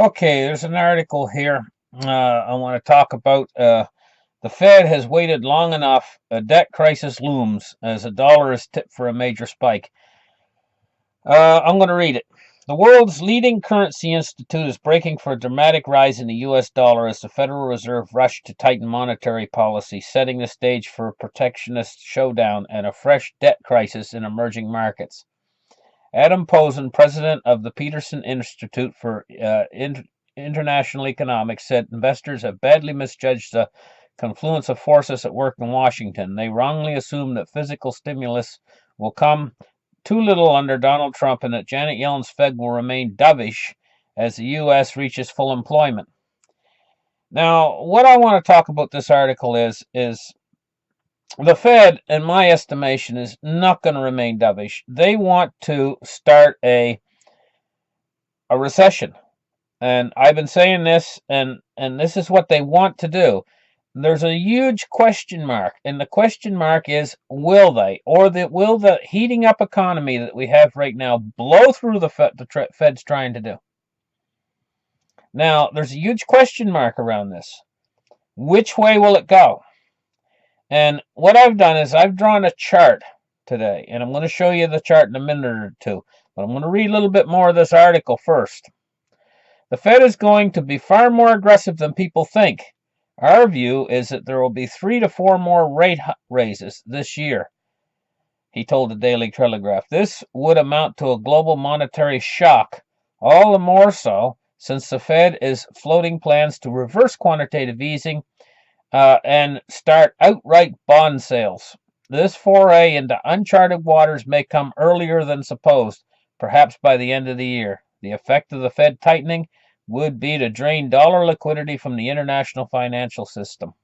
Okay, there's an article here I want to talk about. The Fed has waited long enough. A debt crisis looms as the dollar is tipped for a major spike. I'm going to read it. The world's leading currency institute is bracing for a dramatic rise in the U.S. dollar as the Federal Reserve rushed to tighten monetary policy, setting the stage for a protectionist showdown and a fresh debt crisis in emerging markets. Adam Posen, president of the Peterson Institute for International Economics, said investors have badly misjudged the confluence of forces at work in Washington. They wrongly assume that fiscal stimulus will come too little under Donald Trump and that Janet Yellen's Fed will remain dovish as the U.S. reaches full employment. Now, what I want to talk about this article is the Fed, in my estimation, is not going to remain dovish. They want to start a recession. And I've been saying this, and this is what they want to do. There's a huge question mark, and the question mark is, will they, or will the heating up economy that we have right now blow through the Fed's trying to do? Now, there's a huge question mark around this. Which way will it go? And what I've done is I've drawn a chart today, and I'm going to show you the chart in a minute or two, but I'm going to read a little bit more of this article first. The Fed is going to be far more aggressive than people think. Our view is that there will be 3 to 4 more rate raises this year, he told the Daily Telegraph. This would amount to a global monetary shock, all the more so since the Fed is floating plans to reverse quantitative easing and start outright bond sales. This foray into uncharted waters may come earlier than supposed, perhaps by the end of the year. The effect of the Fed tightening would be to drain dollar liquidity from the international financial system.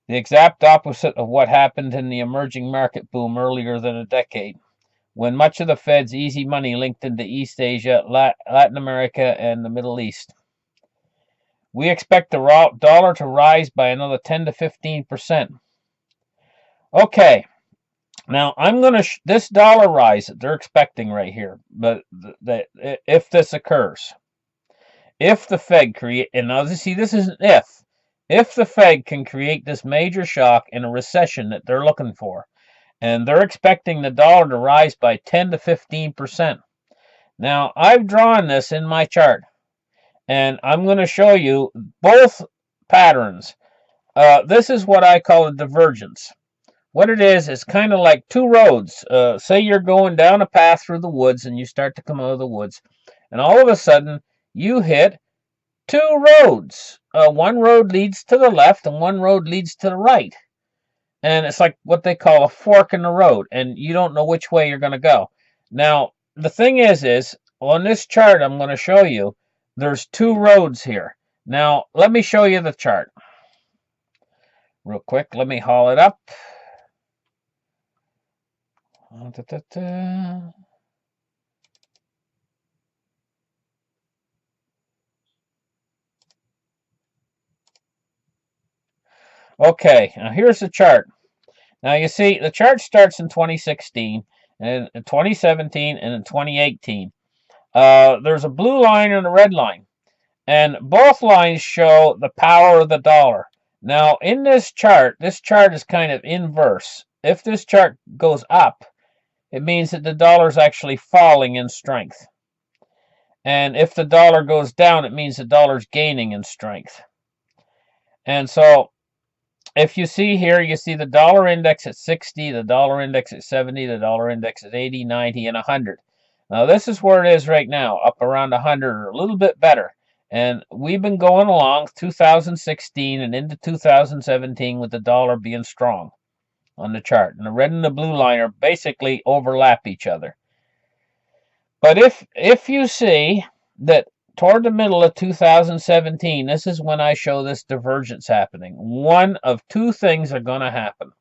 The exact opposite of what happened in the emerging market boom earlier than a decade, when much of the Fed's easy money linked into East Asia, Latin America, and the Middle East. We expect the dollar to rise by another 10 to 15%. Okay, now I'm going to this dollar rise that they're expecting right here, but if this occurs, if the Fed and now see, this is an if the Fed can create this major shock in a recession that they're looking for, and they're expecting the dollar to rise by 10 to 15%. Now, I've drawn this in my chart, and I'm going to show you both patterns. This is what I call a divergence. What it is kind of like two roads. Say you're going down a path through the woods, and you start to come out of the woods, and all of a sudden, you hit two roads. One road leads to the left, and one road leads to the right. And it's like what they call a fork in the road, and you don't know which way you're going to go. Now, the thing is on this chart I'm going to show you, there's two roads here. Now, let me show you the chart. Real quick, let me haul it up. Okay, now here's the chart. Now you see, the chart starts in 2016, and in 2017, and in 2018. There's a blue line and a red line, and both lines show the power of the dollar. Now, in this chart is kind of inverse. If this chart goes up, it means that the dollar is actually falling in strength. And if the dollar goes down, it means the dollar's gaining in strength. And so, if you see here, you see the dollar index at 60, the dollar index at 70, the dollar index at 80, 90, and 100. Now, this is where it is right now, up around 100 or a little bit better. And we've been going along 2016 and into 2017 with the dollar being strong on the chart. And the red and the blue line are basically overlap each other. But if you see that toward the middle of 2017, this is when I show this divergence happening. One of two things are going to happen.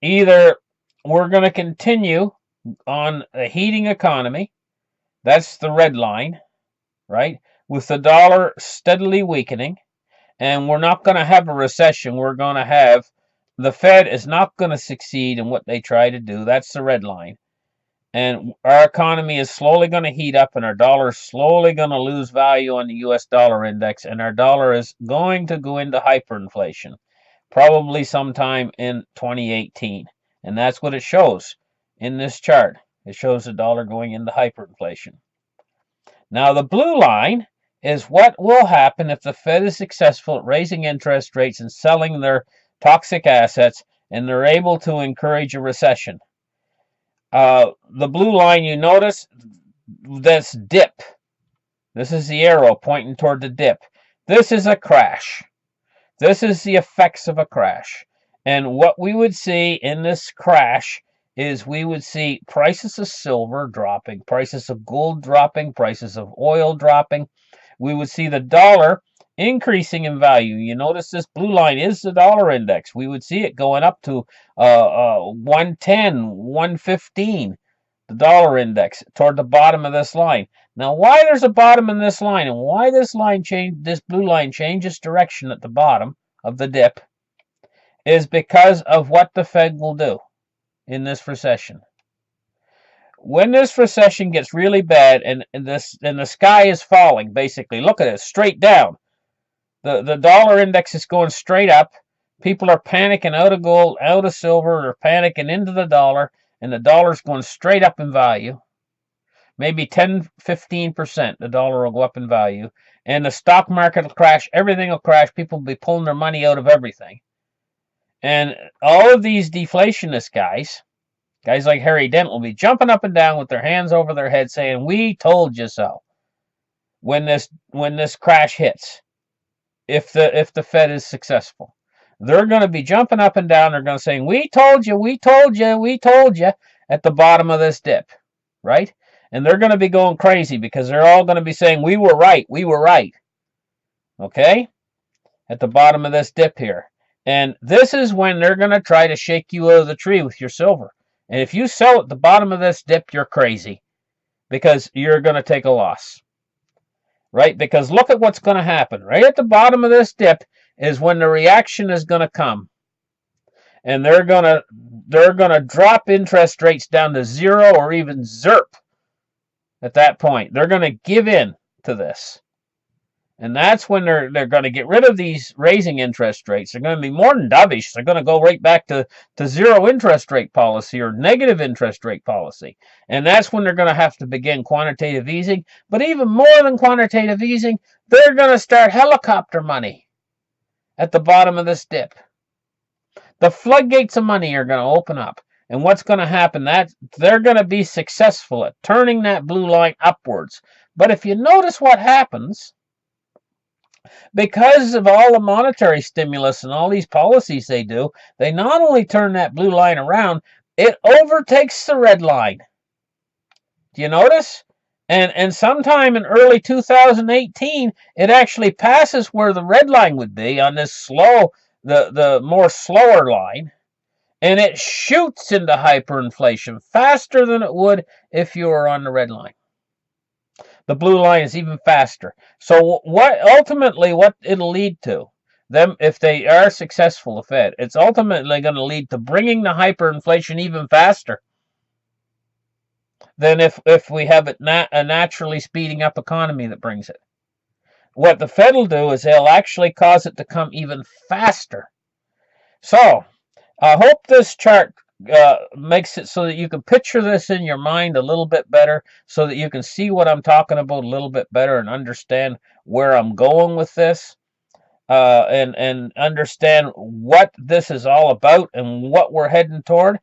Either we're going to continue on a heating economy, that's the red line, right, with the dollar steadily weakening, and we're not going to have a recession. We're going to have, the Fed is not going to succeed in what they try to do. That's the red line. And our economy is slowly going to heat up, and our dollar is slowly going to lose value on the US dollar index, and our dollar is going to go into hyperinflation, probably sometime in 2018. And that's what it shows in this chart. It shows the dollar going into hyperinflation. Now, the blue line is what will happen if the Fed is successful at raising interest rates and selling their toxic assets, and they're able to encourage a recession. The blue line, you notice this dip. This is the arrow pointing toward the dip. This is a crash. This is the effects of a crash. And what we would see in this crash is we would see prices of silver dropping, prices of gold dropping, prices of oil dropping. We would see the dollar increasing in value. You notice this blue line is the dollar index. We would see it going up to 110, 115, the dollar index, toward the bottom of this line. Now, why there's a bottom in this line and why this blue line changes direction at the bottom of the dip is because of what the Fed will do in this recession. When this recession gets really bad and the sky is falling, basically, look at it, straight down. The dollar index is going straight up. People are panicking out of gold, out of silver, they're panicking into the dollar, and the dollar's going straight up in value. Maybe 10, 15%, the dollar will go up in value. And the stock market will crash, everything will crash, people will be pulling their money out of everything. And all of these deflationist guys like Harry Dent, will be jumping up and down with their hands over their head saying, "We told you so," when this crash hits. If the Fed is successful, they're going to be jumping up and down. They're going to say, "We told you, we told you, we told you," at the bottom of this dip, right? And they're going to be going crazy because they're all going to be saying, "We were right, we were right." Okay? At the bottom of this dip here. And this is when they're going to try to shake you out of the tree with your silver. And if you sell at the bottom of this dip, you're crazy because you're going to take a loss, right? Because look at what's going to happen. Right at the bottom of this dip is when the reaction is going to come. And they're going to drop interest rates down to 0 or even ZERP at that point. They're going to give in to this. And that's when they're going to get rid of these raising interest rates. They're going to be more than dovish. They're going to go right back to zero interest rate policy or negative interest rate policy. And that's when they're going to have to begin quantitative easing. But even more than quantitative easing, they're going to start helicopter money at the bottom of this dip. The floodgates of money are going to open up. And what's going to happen? That they're going to be successful at turning that blue line upwards. But if you notice what happens, because of all the monetary stimulus and all these policies they do, they not only turn that blue line around, it overtakes the red line. Do you notice? And sometime in early 2018, it actually passes where the red line would be on this slow, the more slower line, and it shoots into hyperinflation faster than it would if you were on the red line. The blue line is even faster. So what it'll lead to, them if they are successful, the Fed, it's ultimately going to lead to bringing the hyperinflation even faster than if we have a naturally speeding up economy that brings it. What the Fed will do is they'll actually cause it to come even faster. So I hope this chart makes it so that you can picture this in your mind a little bit better, so that you can see what I'm talking about a little bit better and understand where I'm going with this, and understand what this is all about and what we're heading toward.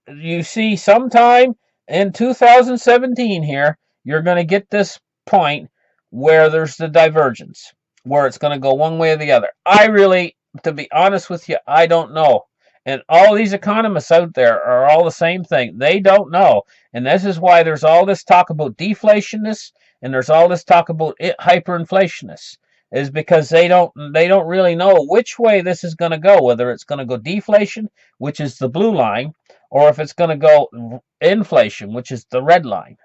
You see, sometime in 2017 here, you're going to get this point where there's the divergence, where it's going to go one way or the other. To be honest with you, I don't know. And all these economists out there are all the same thing. They don't know. And this is why there's all this talk about deflationists and there's all this talk about hyperinflationists, is because they don't really know which way this is going to go, whether it's going to go deflation, which is the blue line, or if it's going to go inflation, which is the red line.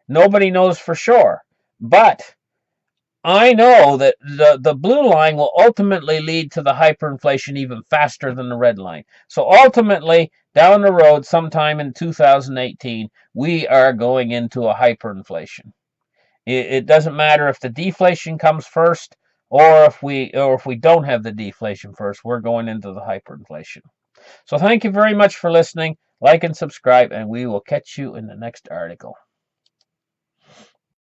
Nobody knows for sure. But I know that the blue line will ultimately lead to the hyperinflation even faster than the red line. So ultimately, down the road, sometime in 2018, we are going into a hyperinflation. It doesn't matter if the deflation comes first or if we don't have the deflation first. We're going into the hyperinflation. So thank you very much for listening. Like and subscribe, and we will catch you in the next article.